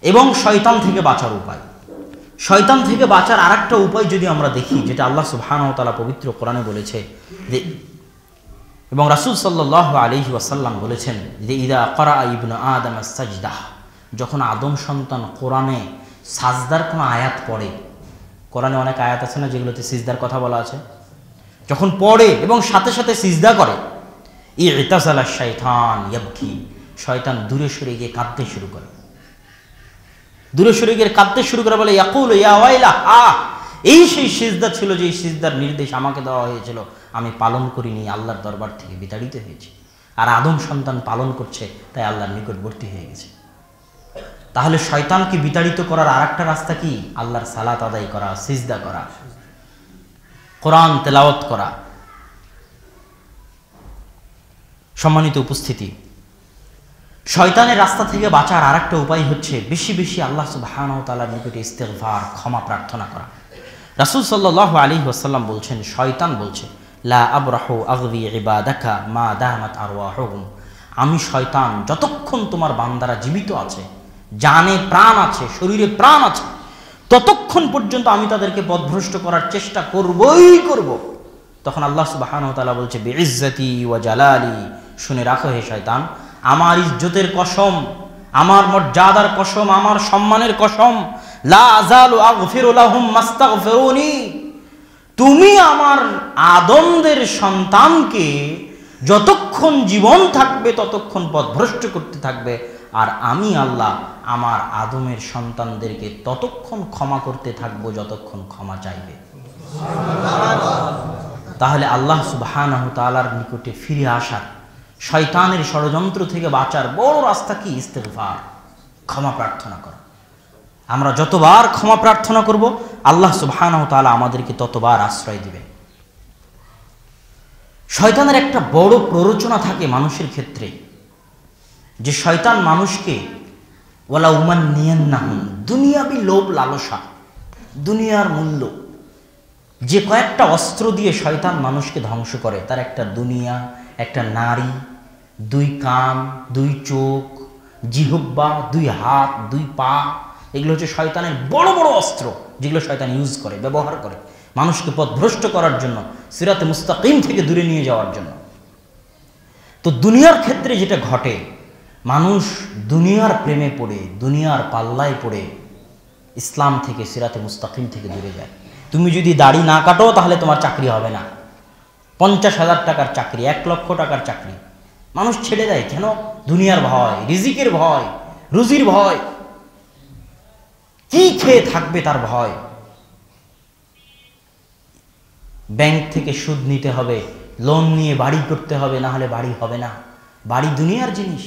এবং শয়তান থেকে বাঁচার উপায়। শয়তান থেকে বাঁচার আরেকটা উপায় যদি আমরা দেখি, যেটা আল্লাহ সুবহানাহু ওয়া তাআলা পবিত্র কোরআনে বলেছে যে, এবং রাসূল সাল্লাল্লাহু আলাইহি ওয়াসাল্লাম বলেছেন যে, ইদা ক্বারা ইবনু আদম আস-সাজদা, যখন আদম সন্তান কোরআনে সাজদার কোনো আয়াত পড়ে, কোরআনে অনেক আয়াত আছে না যেগুলোতে সিজদার কথা বলা আছে, যখন পড়ে এবং সাথে সাথে সিজদা করে, ইতাযালা শাইতান ইয়াবকি, শয়তান দূরে সরে গিয়ে কাঁদতে শুরু করে। দূরে সরে গিয়ে কাঁদতে শুরু করে, বলে ইয়াকুলু ইয়া ওয়াইলা, এই সেই সিজদা ছিল যে সিজদার নির্দেশ আমাকে দেওয়া হয়েছিল, আমি পালন করিনি, আল্লাহর দরবার থেকে বিতাড়িত হয়েছে। আর আদম সন্তান পালন করছে, তাই আল্লাহর নিকটবর্তী হয়ে গেছে। তাহলে শয়তানকে বিতাড়িত করার আরেকটা রাস্তা কি? আল্লাহর সালাত আদায় করা, সিজদা করা, কোরআন তেলাওয়াত করা। সম্মানিত উপস্থিতি, শয়তানের রাস্তা থেকে বাঁচার আরেকটা উপায় হচ্ছে বেশি বেশি আল্লাহ সুবহানাহু ওয়া তাআলার নিকটে ইস্তিগফার, ক্ষমা প্রার্থনা করা। রাসূল সাল্লাল্লাহু আলাইহি ওয়াসাল্লাম বলছেন, শয়তান বলছে, লা আবরাহু আগযি ইবাদাকা মা দামাত আরওয়াহুহুম, আমি শয়তান যতক্ষণ তোমার বান্দারা জীবিত আছে, জানে প্রাণ আছে, শরীরে প্রাণ আছে, ততক্ষণ পর্যন্ত আমি তাদেরকে পথভ্রষ্ট করার চেষ্টা করবই করব। তখন আল্লাহ সুবহানাহু ওয়া তাআলা বলছে, বিইজ্জতি ওয়া জালালি, শুনে রাখো হে শয়তান, আমার ইজ্জতের কসম, আমার মর্যাদার কসম, আমার সম্মানের কসম, লা আযালু আগফিরু লাহুম মাস্তাগফিরুনি, তুমি আমার আদমদের সন্তানকে যতক্ষণ জীবন থাকবে ততক্ষণ পথভ্রষ্ট করতে থাকবে, আর আমি আল্লাহ আমার আদমের সন্তানদেরকে ততক্ষণ ক্ষমা করতে থাকবো যতক্ষণ ক্ষমা চাইবে। তাহলে আল্লাহ সুবহানাহু ওয়া তাআলার নিকটে ফিরে আসার, শয়তানের ষড়যন্ত্র থেকে বাঁচার বড় রাস্তা কি? ইস্তিগফার, ক্ষমা প্রার্থনা করা। আমরা যতবার ক্ষমা প্রার্থনা করব, আল্লাহ সুবহানাহু ওয়া তাআলা আমাদেরকে ততবার আশ্রয় দিবেন। শয়তানের একটা বড় প্ররোচনা থাকে মানুষের ক্ষেত্রে, যে শয়তান মানুষকে ওয়ালা উমান্নিয়ান্নাহুম, দুনিয়াবি লোভ লালসা, দুনিয়ার মূল্য, যে কয়েকটা অস্ত্র দিয়ে শয়তান মানুষকে ধ্বংস করে, তার একটা দুনিয়া, একটা নারী, 2 কান, 2 চোখ, জিহ্বা, 2 হাত, 2 পা, এগুলো হচ্ছে শয়তানের বড় বড় অস্ত্র, যেগুলো শয়তান ইউজ করে, ব্যবহার করে মানুষকে পথভ্রষ্ট করার জন্য, সিরাতে মুস্তাকিম থেকে দূরে নিয়ে যাওয়ার জন্য। তো দুনিয়ার ক্ষেত্রে যেটা ঘটে, মানুষ দুনিয়ার প্রেমে পড়ে, দুনিয়ার পাল্লায় পড়ে ইসলাম থেকে, সিরাতে মুস্তাকিম থেকে দূরে যায়। তুমি যদি দাড়ি না কাটো তাহলে তোমার চাকরি হবে না, 50,000 টাকার চাকরি, 1 লক্ষ টাকার চাকরি মানুষ ছেড়ে দেয়। কেন? দুনিয়ার ভয়, রিজিকের ভয়, রুজির ভয়, কি খেয়ে থাকবে তার ভয়। ব্যাংক থেকে সুদ নিতে হবে, লোন নিয়ে বাড়ি করতে হবে, না হলে বাড়ি হবে না। বাড়ি দুনিয়ার জিনিস।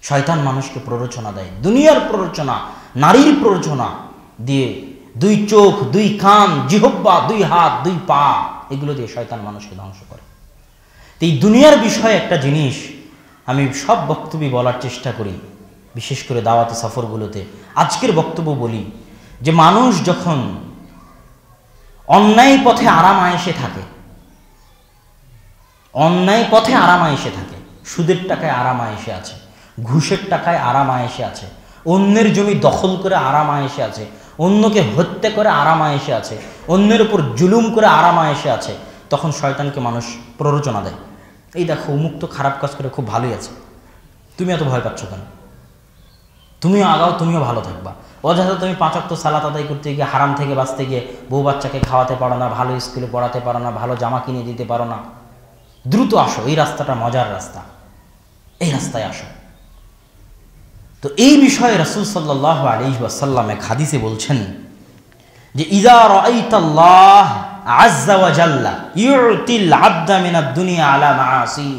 শয়তান মানুষকে প্ররোচনা দেয়, দুনিয়ার প্ররোচনা, নারীর প্ররোচনা দিয়ে, 2 চোখ, 2 কান, জিহ্বা, 2 হাত, 2 পা, এগুলো দিয়ে শয়তান মানুষকে ধ্বংস করে। তো এই দুনিয়ার বিষয়ে একটা জিনিস আমি সব বক্তব্যে বলার চেষ্টা করি, বিশেষ করে দাওয়াতি সফরগুলোতে। আজকের বক্তব্য বলি যে মানুষ যখন অন্যায় পথে আরাম আয়েশে থাকে, অন্যায় পথে আরাম আয়েশে থাকে, সুদের টাকায় আরাম আয়েশে আছে, ঘুষের টাকায় আরাম আয়েশে আছে, অন্যের জমি দখল করে আরাম আয়েশে আছে, অন্যকে হত্যা করে আরাম আয়েশে আছে, অন্যের উপর জুলুম করে আরাম আয়েশে আছে, তখন শয়তানকে মানুষ প্ররোচনা দেয়, এই দেখো অমুক তো খারাপ কাজ করে খুব ভালোই আছে, তুমি এত ভয় পাচ্ছ কেন? তুমিও আগাও, তুমিও ভালো থাকবা। অযথা তুমি 5 ওয়াক্ত সালাত আদায় করতে গিয়ে, হারাম থেকে বাঁচতে গিয়ে বউ বাচ্চাকে খাওয়াতে পারো না, ভালো স্কুলে পড়াতে পারো না, ভালো জামা কিনে দিতে পারো না। দ্রুত আসো, এই রাস্তাটা মজার রাস্তা, এই রাস্তায় আসো। তো এই বিষয়ে রাসূল সাল্লাল্লাহু আলাইহি ওয়াসাল্লাম এক হাদিসে বলছেন যে, ইযা রাআইতাল্লাহ আযযা ওয়া জাল্লা ইউতিল আবদা মিনাদ দুনিয়া আলা মাআসি,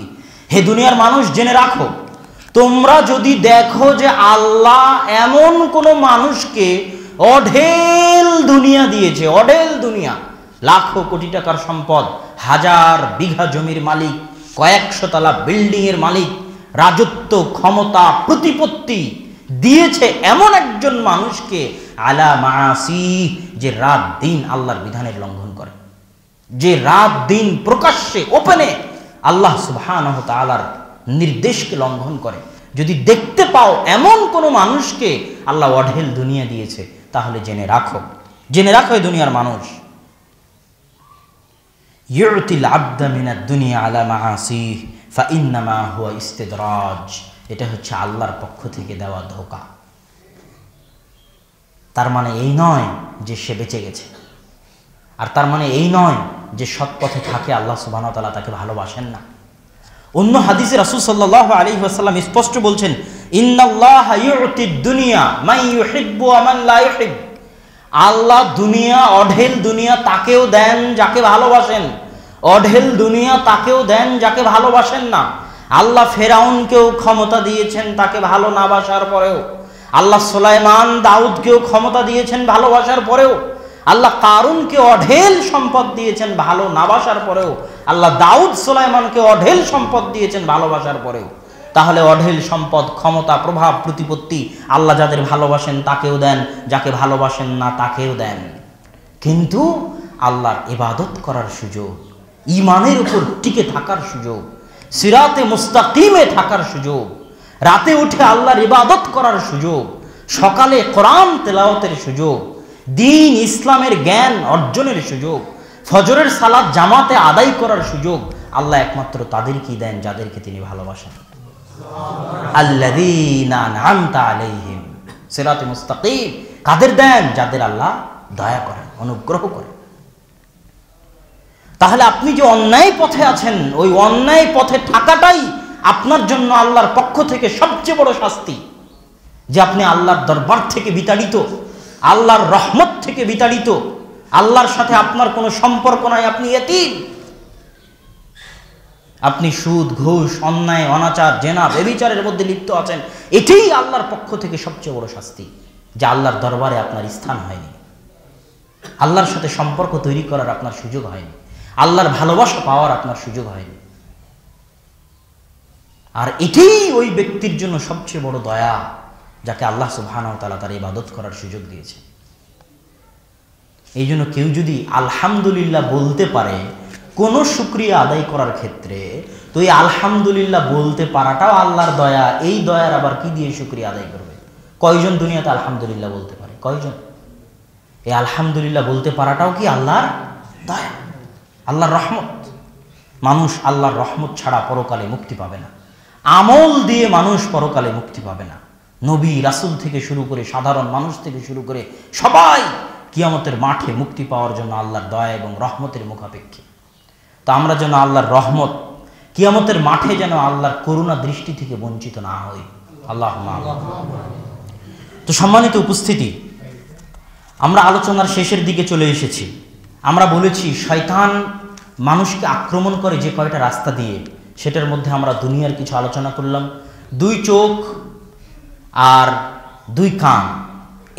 হে দুনিয়ার মানুষ জেনে রাখো, তোমরা যদি দেখো যে আল্লাহ এমন কোন মানুষকে অঢেল দুনিয়া দিয়েছে, অঢেল দুনিয়া, লাখো কোটি টাকার সম্পদ, হাজার বিঘা জমির মালিক, কয়েকশো তলা বিল্ডিং এর মালিক, রাজত্ব, ক্ষমতা, প্রতিপত্তি দিয়েছে এমন একজন মানুষকে, আলা মাসি, যে রাত দিন আল্লাহর বিধানের লঙ্ঘন করে, যে রাত দিন প্রকাশ্যে ওপেনে আল্লাহ সুবহানাহু ওয়া তাআলার নির্দেশকে লঙ্ঘন করে, যদি দেখতে পাও এমন কোন মানুষকে আল্লাহ অঢেল দুনিয়া দিয়েছে, তাহলে জেনে রাখো এই দুনিয়ার মানুষ ইউতিল আবদা মিনাদ দুনিয়া আলা মাআসিহি ফাইন্নামা হুয়া ইস্তিদরাজ, এটা হচ্ছে আল্লাহর পক্ষ থেকে দেওয়া ধোঁকা। তার মানে এই নয় যে সে বেঁচে গেছে, আর তার মানে এই নয় যে সৎ পথে থাকে আল্লাহ সুবহানাহু ওয়া তাআলা তাকে ভালোবাসেন না। অন্য হাদিসে রাসূল সাল্লাল্লাহু আলাইহি ওয়াসাল্লাম স্পষ্ট বলছেন, ইন্নাল্লাহা ইউতিদ দুনিয়া মান ইউহিব্বু ওয়া মান লা ইউহিব, আল্লাহ দুনিয়া, অঢেল দুনিয়া তাকেও দেন যাকে ভালোবাসেন, অঢেল দুনিয়া তাকেও দেন যাকে ভালোবাসেন না। আল্লাহ ফেরাউনকেও ক্ষমতা দিয়েছেন তাকে ভালো না বাসার পরেও, আল্লাহ সুলাইমান দাউদকেও ক্ষমতা দিয়েছেন ভালোবাসার পরেও, আল্লাহ কারুনকে অঢেল সম্পদ দিয়েছেন ভালো না বাসার পরেও, আল্লাহ দাউদ সুলাইমানকে অঢেল সম্পদ দিয়েছেন ভালোবাসার পরেও। তাহলে অঢেল সম্পদ, ক্ষমতা, প্রভাব, প্রতিপত্তি আল্লাহ যাদের ভালোবাসেন তাকেও দেন, যাকে ভালোবাসেন না তাকেও দেন। কিন্তু আল্লাহর ইবাদত করার সুযোগ, ঈমানের উপর টিকে থাকার সুযোগ, সিরাতে মুস্তাকিমে থাকার সুযোগ, রাতে উঠে আল্লাহর ইবাদত করার সুযোগ, সকালে কোরআন তেলাওয়াতের সুযোগ, দ্বীন ইসলামের জ্ঞান অর্জনের সুযোগ, ফজরের সালাত জামাতে আদায় করার সুযোগ আল্লাহ একমাত্র তাদেরকেই দেন যাদেরকে তিনি ভালোবাসেন। আল্লাযীনা আন'আমতা আলাইহিম, সিরাতে মুস্তাকিম কাদের দেন? যাদের আল্লাহ দয়া করেন, অনুগ্রহ করেন। তাহলে আপনি যে অন্যায় পথে আছেন, ওই অন্যায় পথে থাকাটাই আপনার জন্য আল্লাহর পক্ষ থেকে সবচেয়ে বড় শাস্তি, যে আপনি আল্লাহর দরবার থেকে বিতাড়িত, আল্লাহর রহমত থেকে বিতাড়িত, আল্লাহর সাথে আপনার কোনো সম্পর্ক নাই, আপনি ইতিম, আপনি সুদ, ঘুষ, অন্যায়, অনাচার, জেনা, ব্যভিচারের মধ্যে লিপ্ত আছেন। এটাই আল্লাহর পক্ষ থেকে সবচেয়ে বড় শাস্তি, যে আল্লাহর দরবারে আপনার স্থান হয়নি, আল্লাহর সাথে সম্পর্ক তৈরি করার আপনার সুযোগ হয়নি, আল্লাহর ভালোবাসা পাওয়ার আপনার সুযোগ হয়নি। আর এটাই ওই ব্যক্তির জন্য সবচেয়ে বড় দয়া, যাকে আল্লাহ সুবহানাহু ওয়া তাআলা তার ইবাদত করার সুযোগ দিয়েছে। এই জন্য কেউ যদি আলহামদুলিল্লাহ বলতে পারে কোন শুকরিয়া আদায় করার ক্ষেত্রে, তো এই আলহামদুলিল্লাহ বলতে পারাটাও আল্লাহর দয়া। এই দয়ার আবার কি দিয়ে শুকরিয়া আদায় করবে? কয়জন দুনিয়াতে আলহামদুলিল্লাহ বলতে পারে? কয়জন? এই আলহামদুলিল্লাহ বলতে পারাটাও কি আল্লাহর দয়া, আল্লাহর রহমত। মানুষ আল্লাহর রহমত ছাড়া পরকালে মুক্তি পাবে না, আমল দিয়ে মানুষ পরকালে মুক্তি পাবে না। নবী রাসূল থেকে শুরু করে সাধারণ মানুষ থেকে শুরু করে সবাই কিয়ামতের মাঠে মুক্তি পাওয়ার জন্য আল্লাহর দয়া এবং রহমতের মুখাপেক্ষী। তা আমরা যেন আল্লাহর রহমত, কিয়ামতের মাঠে যেন আল্লাহর করুণা দৃষ্টি থেকে বঞ্চিত না হই। আল্লাহুম্মা আমিন। তো সম্মানিত উপস্থিতি, আমরা আলোচনার শেষের দিকে চলে এসেছি। আমরা বলেছি শয়তান মানুষকে আক্রমণ করে যে কয়টা রাস্তা দিয়ে, সেটার মধ্যে আমরা দুনিয়ার কিছু আলোচনা করলাম। 2 চোখ আর 2 কান,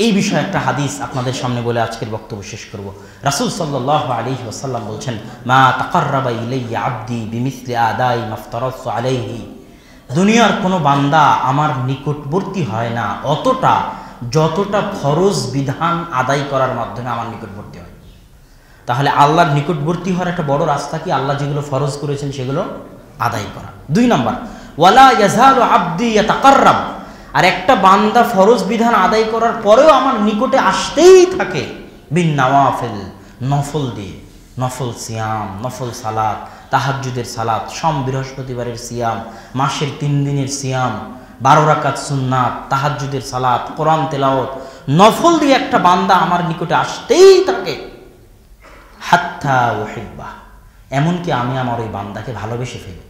এই বিষয়ে একটা হাদিস আপনাদের সামনে বলে আজকের বক্তব্য শেষ করব। রাসূল সাল্লাল্লাহু আলাইহি ওয়াসাল্লাম বলছেন, মা তাকাররাবা ইলাইয়া আবদি বিমিসলি আদাই মাফতারাতু আলাইহি, দুনিয়ার কোনো বান্দা আমার নিকটবর্তী হয় না অতটা যতটা ফরজ বিধান আদায় করার মাধ্যমে আমার নিকটবর্তী হয়। তাহলে আল্লাহর নিকটবর্তী হওয়ার একটা বড় রাস্তা কি? আল্লাহ যেগুলো ফরজ করেছেন সেগুলো আদায় করা। 2 নাম্বার, ওয়ালা ইয়াজালু আবদি ইয়াতাকাররাব, আর একটা বান্দা ফরজ বিধান আদায় করার পরেও আমার নিকটে আসতেই থাকে বিন নওয়াফিল, নফল দিয়ে, নফল সিয়াম, নফল সালাত, তাহাজ্জুদের সালাত, সোম বৃহস্পতিবারের সিয়াম, মাসের 3 দিনের সিয়াম, 12 রাকাত সুন্নাত, তাহাজ্জুদের সালাত, কোরআন তেলাওয়াত, নফল দিয়ে একটা বান্দা আমার নিকটে আসতেই থাকে। হাত্তা উহিব্বা, এমনকি আমি আমার ওই বান্দাকে ভালোবেসে ফেলি।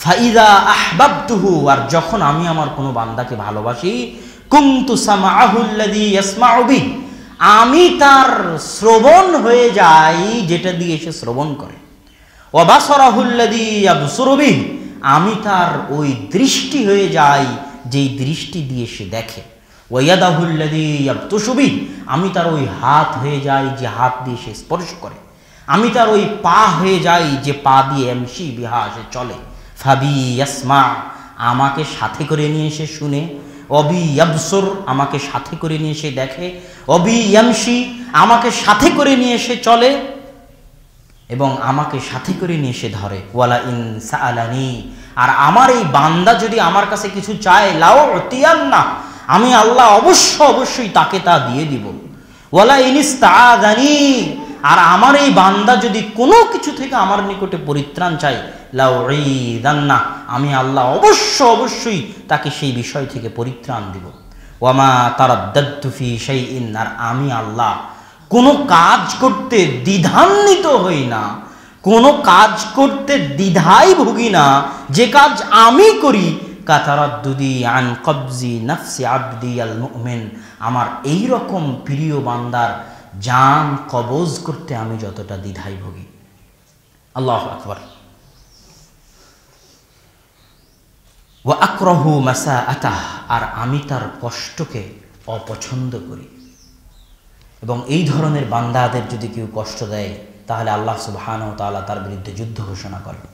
ফাইদা আহবাবতুহু, আর যখন আমি আমার কোনো বান্দাকে ভালোবাসি, কুনতু সামাআহুল্লাযী ইয়াসমাউ বিহি, আমি তার শ্রবণ হয়ে যাই যেটা দিয়ে সে শ্রবণ করে। ওয়া বাসারাহুল্লাযী ইয়াবসুরু বিহি, আমি তার ওই দৃষ্টি হয়ে যাই যেই দৃষ্টি দিয়ে সে দেখে। ওয়াইয়াদাহুল্লাযী ইয়াবতুশু বিহি, আমি তার ওই হাত হয়ে যাই যে হাত দিয়ে সে স্পর্শ করে। আমি তার ওই পা হয়ে যাই যে পা দিয়ে এমশি বিহা সে চলে। ফাবি ইয়াসমা, আমাকে সাথে করে নিয়ে সে শুনে। অবি ইয়াবসুর, আমাকে সাথে করে নিয়ে সে দেখে। অবি ইয়ামশি, আমাকে সাথে করে নিয়ে সে চলে এবং আমাকে সাথে করে নিয়ে সে ধরে। ওয়ালা ইন সাআলানি, আর আমার এই বান্দা যদি আমার কাছে কিছু চায়, লাউ উতিয়ান্না, আমি আল্লাহ অবশ্যই তাকে তা দিয়ে দিব। ওয়ালা ইন ইস্তাআযানি, আর আমার এই বান্দা যদি কোনো কিছু থেকে আমার নিকটে পরিত্রাণ চায়, লাউ উইদান্না, আমি আল্লাহ অবশ্যই তাকে সেই বিষয় থেকে পরিত্রাণ দিব। ওয়ামা তারাদ্দাদতু ফি শাইইন, আর আমি আল্লাহ কোনো কাজ করতে দ্বিধান্বিত হই না, কোনো কাজ করতে দ্বিধায় ভুগি না যে কাজ আমি করি। কাতারাদ্দুদি আন কবজি নাফসি আবদি আল মুমিন, আমার এই রকম প্রিয় বান্দার জান কবজ করতে আমি যতটা দ্বিধায় ভুগি। আল্লাহু আকবার। ওয়া আকরাহু মাসাআতাহ, আর আমি তার কষ্টকে অপছন্দ করি। এবং এই ধরনের বান্দাদের যদি কেউ কষ্ট দেয়, তাহলে আল্লাহ সুবহানাহু ওয়া তাআলা তার বিরুদ্ধে যুদ্ধ ঘোষণা করেন।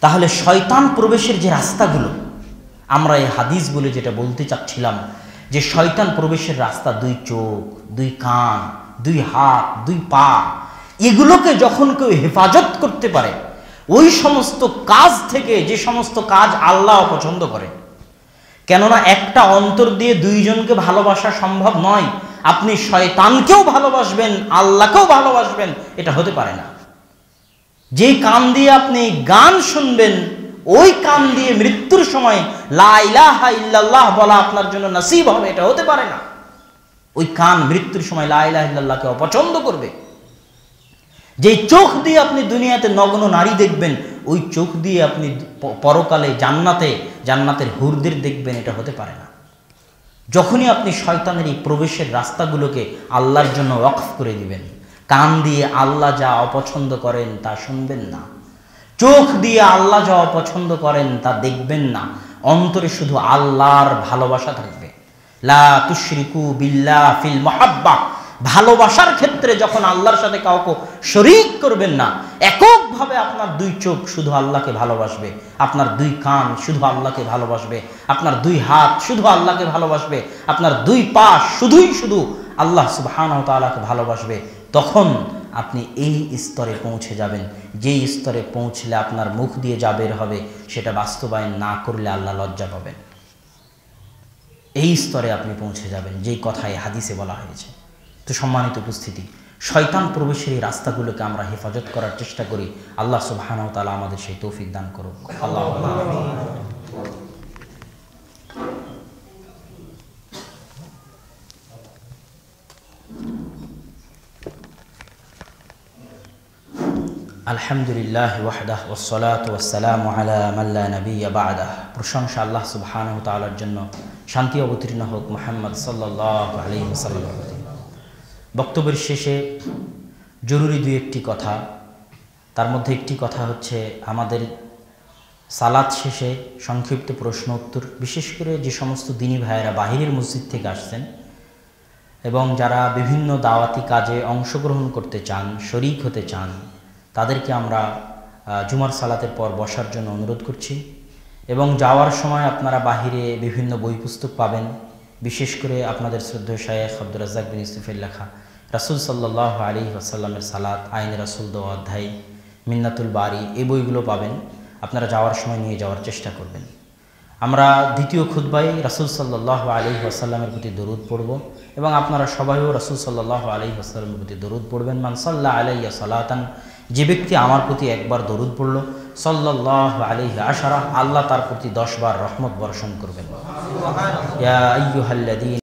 তাহলে শয়তান প্রবেশের যে রাস্তাগুলো, আমরা এই হাদিস বলে যেটা বলতে চাচ্ছিলাম, যে শয়তান প্রবেশের রাস্তা 2 চোখ, 2 কান, 2 হাত, 2 পা, এগুলোকে যখন কেউ হেফাজত করতে পারে, ওই সমস্ত কাজ থেকে, যে সমস্ত কাজ আল্লাহ পছন্দ করে। কেননা একটা অন্তর দিয়ে 2 জনকে ভালোবাসা সম্ভব নয়। আপনি শয়তানকেও ভালোবাসবেন, আল্লাহকেও ভালোবাসবেন, এটা হতে পারে না। যে কান দিয়ে আপনি গান শুনবেন, ওই কান দিয়ে মৃত্যুর সময় লা ইলাহা ইল্লাল্লাহ বলা আপনার জন্য নসিব হবে, এটা হতে পারে না। ওই কান মৃত্যুর সময় লা ইলাহা ইল্লাল্লাহকে অপছন্দ করবে। যে চোখ দিয়ে আপনি দুনিয়াতে নগ্ন নারী দেখবেন, ওই চোখ দিয়ে আপনি পরকালে জান্নাতের হুরদের দেখবেন, এটা হতে পারে না। যখনই আপনি শয়তানের এই প্রবেশের রাস্তাগুলোকে আল্লাহর জন্য ওয়াকফ করে দিবেন, কান দিয়ে আল্লাহ যা অপছন্দ করেন তা শুনবেন না, চোখ দিয়ে আল্লাহ যা অপছন্দ করেন তা দেখবেন না, অন্তরে শুধু আল্লাহর ভালোবাসা থাকবে। লা তুশরিকু বিল্লাহ ফিল মুহাব্বা, ভালোবাসার ক্ষেত্রে যখন আল্লাহর সাথে কাউকে শরীক করবেন না, এককভাবে আপনার 2 চোখ শুধু আল্লাহকে ভালোবাসবে, আপনার 2 কান শুধু আল্লাহকে ভালোবাসবে, আপনার 2 হাত শুধু আল্লাহকে ভালোবাসবে, আপনার 2 পা শুধু আল্লাহ সুবহানাহু ওয়া তাআলাকে ভালোবাসবে, তখন আপনি এই স্তরে পৌঁছে যাবেন, যেই স্তরে পৌঁছলে আপনার মুখ দিয়ে যা বের হবে সেটা বাস্তবায়ন না করলে আল্লাহ লজ্জা পাবেন। এই স্তরে আপনি পৌঁছে যাবেন, যেই কথায় হাদিসে বলা হয়েছে। তো সম্মানিত উপস্থিতি, শয়তান প্রবেশের এই রাস্তাগুলোকে আমরা হেফাজত করার চেষ্টা করি। আল্লাহ সুবহানাহু ওয়া তাআলা আমাদের সেই তৌফিক দান করুক। আল্লাহুম্মা আমিন। আলহামদুলিল্লাহ ওয়াহদাহু ওয়াসসালাতু ওয়াসসালামু আলা মান লা নাবিয়্যা বা'দাহু। প্রশংসা আল্লাহ সুবহানাহু ওয়া তাআলার জন্য, শান্তি অবতীর্ণ হোক মুহাম্মদ সাল্লাল্লাহু আলাইহি ওয়াসাল্লাম। বক্তব্যের শেষে জরুরি 2-1টি কথা। তার মধ্যে একটি কথা হচ্ছে, আমাদের সালাত শেষে সংক্ষিপ্ত প্রশ্ন উত্তর, বিশেষ করে যে সমস্ত দিনী ভাইয়েরা বাহিরের মসজিদ থেকে আসছেন এবং যারা বিভিন্ন দাওয়াতি কাজে অংশগ্রহণ করতে চান, শরীক হতে চান, তাদেরকে আমরা জুমার সালাতের পর বসার জন্য অনুরোধ করছি। এবং যাওয়ার সময় আপনারা বাহিরে বিভিন্ন বই পুস্তক পাবেন, বিশেষ করে আপনাদের শ্রদ্ধেয় শায়েখ আব্দুর রাজ্জাক বিন ইউসুফের লেখা রাসূল সাল্লাল্লাহু আলাইহি ওয়াসাল্লামের সালাত, আইন রাসূল 2 অধ্যায়, মিন্নাতুল বারি, এই বইগুলো পাবেন। আপনারা যাওয়ার সময় নিয়ে যাওয়ার চেষ্টা করবেন। আমরা দ্বিতীয় খুতবায় রাসূল সাল্লাল্লাহু আলাইহি ওয়াসাল্লামের প্রতি দরুদ পড়ব এবং আপনারা সবাইও রাসূল সাল্লাল্লাহু আলাইহি ওয়াসাল্লামের প্রতি দরুদ পড়বেন। মান সাল্লা আলাইয়া সালাতান, যে ব্যক্তি আমার প্রতি একবার দরুদ পড়ল, সাল্লাল্লাহু আলাইহি আশারা, আল্লাহ তার প্রতি 10 বার রহমত বর্ষণ করবেন। ইয়া আইয়ুহাল্লাযীনা